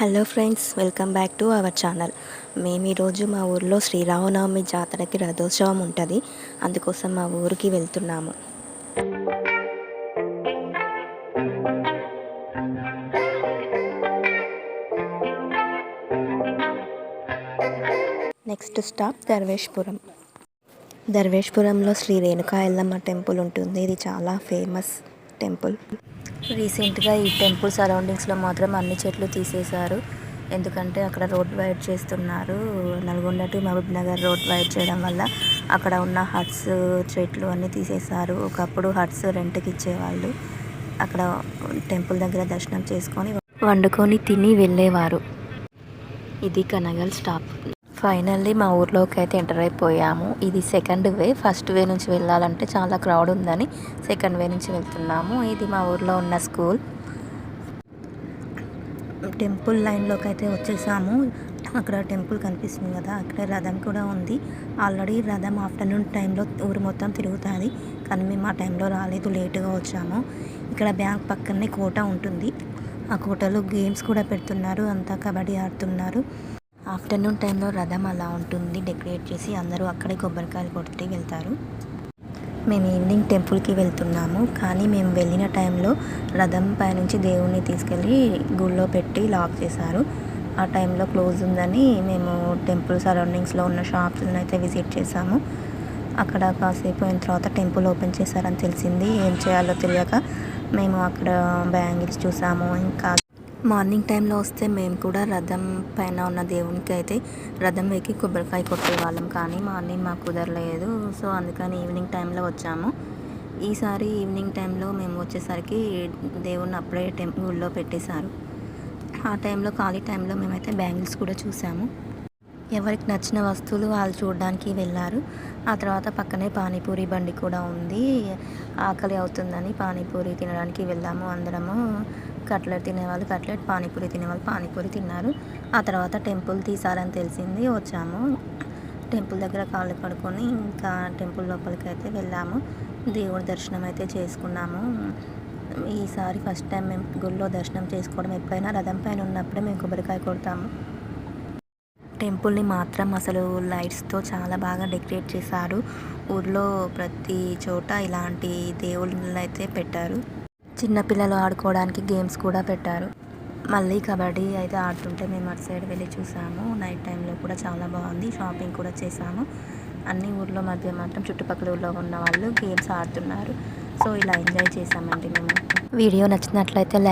Hello friends, welcome back to our channel. మేము ఈరోజు మా ఊర్లో శ్రీరామనవమి జాతరకి రథోత్సవం ఉంటుంది. అందుకోసం మా ఊరికి వెళ్తున్నాము. Next stop Dharveshpuram. ధర్వేష్పురంలో శ్రీ రేణుకా ఎల్లమ్మ టెంపుల్ ఉంటుంది. ఇది చాలా ఫేమస్ టెంపుల్. రీసెంట్గా ఈ టెంపుల్ సరౌండింగ్స్లో మాత్రం అన్ని చెట్లు తీసేశారు. ఎందుకంటే అక్కడ రోడ్ వైడ్ చేస్తున్నారు. Nalgonda to Mahabubnagar road wide చేయడం వల్ల అక్కడ ఉన్న హట్స్, చెట్లు అన్నీ తీసేశారు. ఒకప్పుడు హట్స్ రెంట్కి ఇచ్చేవాళ్ళు. అక్కడ టెంపుల్ దగ్గర దర్శనం చేసుకొని వండుకొని తిని వెళ్ళేవారు. ఇది కనగల్ స్టాప్. ఫైనల్లీ మా ఊర్లోకి అయితే ఎంటర్ అయిపోయాము. ఇది సెకండ్ వే. ఫస్ట్ వే నుంచి వెళ్ళాలంటే చాలా క్రౌడ్ ఉందని సెకండ్ వే నుంచి వెళ్తున్నాము. ఇది మా ఊర్లో ఉన్న స్కూల్. టెంపుల్ లైన్లోకి అయితే వచ్చేసాము. అక్కడ టెంపుల్ కనిపిస్తుంది కదా, అక్కడ రథం కూడా ఉంది. ఆల్రెడీ రథం ఆఫ్టర్నూన్ టైంలో ఊరు మొత్తం తిరుగుతుంది, కానీ మేము ఆ టైంలో రాలేదు, లేటుగా వచ్చాము. ఇక్కడ బ్యాంక్ పక్కనే కోట ఉంటుంది. ఆ కోటలో గేమ్స్ కూడా పెడుతున్నారు, అంతా కబడ్డీ ఆడుతున్నారు. ఆఫ్టర్నూన్ టైంలో రథం అలా ఉంటుంది డెకరేట్ చేసి, అందరూ అక్కడే కొబ్బరికాయలు కొట్టి వెళ్తారు. మేము ఈవినింగ్ టెంపుల్కి వెళ్తున్నాము, కానీ మేము వెళ్ళిన టైంలో రథం పైనుంచి దేవుణ్ణి తీసుకెళ్ళి గుళ్ళో పెట్టి లాక్ చేశారు. ఆ టైంలో క్లోజ్ ఉందని మేము టెంపుల్ సరౌండింగ్స్లో ఉన్న షాప్స్ని అయితే విజిట్ చేసాము. అక్కడ కాసేపు అయిన తర్వాత టెంపుల్ ఓపెన్ చేశారని తెలిసింది. ఏం చేయాలో తెలియక మేము అక్కడ బ్యాంగిల్స్ చూసాము. ఇంకా మార్నింగ్ టైంలో వస్తే మేము కూడా రథం పైన ఉన్న దేవునికి అయితే రథం ఎక్కి కొబ్బరికాయ కొట్టేవాళ్ళం, కానీ మార్నింగ్ మాకు కుదరలేదు. సో అందుకని ఈవినింగ్ టైంలో వచ్చాము. ఈసారి ఈవినింగ్ టైంలో మేము వచ్చేసరికి దేవుణ్ణి అప్పుడే గుళ్ళో పెట్టేశారు. ఆ టైంలో ఖాళీ టైంలో మేమైతే బ్యాంగిల్స్ కూడా చూసాము. ఎవరికి నచ్చిన వస్తువులు వాళ్ళు చూడడానికి వెళ్ళారు. ఆ తర్వాత పక్కనే పానీపూరి బండి కూడా ఉంది. ఆకలి అవుతుందని పానీపూరి తినడానికి వెళ్ళాము అందరము. కట్లెట్ తినేవాళ్ళు కట్లెట్, పానీపూరి తినేవాళ్ళు పానీపూరి తిన్నారు. ఆ తర్వాత టెంపుల్ తీసారని తెలిసింది, వచ్చాము. టెంపుల్ దగ్గర కాళ్ళు కడుక్కొని ఇంకా టెంపుల్ లోపలికి అయితే వెళ్ళాము. దేవుడి దర్శనం అయితే చేసుకున్నాము. ఈసారి ఫస్ట్ టైం మేము గుళ్ళో దర్శనం చేసుకోవడం. ఎప్పుడైనా రథం పైన ఉన్నప్పుడే మేము కొబ్బరికాయ కొడతాము. టెంపుల్ని మాత్రం అసలు లైట్స్తో చాలా బాగా డెకరేట్ చేశారు. ఊర్లో ప్రతి చోట ఇలాంటి దేవుళ్ళు అయితే పెట్టారు. చిన్నపిల్లలు ఆడుకోవడానికి గేమ్స్ కూడా పెట్టారు. మళ్ళీ కబడ్డీ అయితే ఆడుతుంటే మేము అటు సైడ్ వెళ్ళి చూసాము. నైట్ టైంలో కూడా చాలా బాగుంది. షాపింగ్ కూడా చేసాము. అన్ని ఊర్లో మధ్య మాత్రం చుట్టుపక్కల ఊళ్ళో ఉన్న వాళ్ళు గేమ్స్ ఆడుతున్నారు. సో ఇలా ఎంజాయ్ చేసామండి మేము. వీడియో నచ్చినట్లయితే లైక్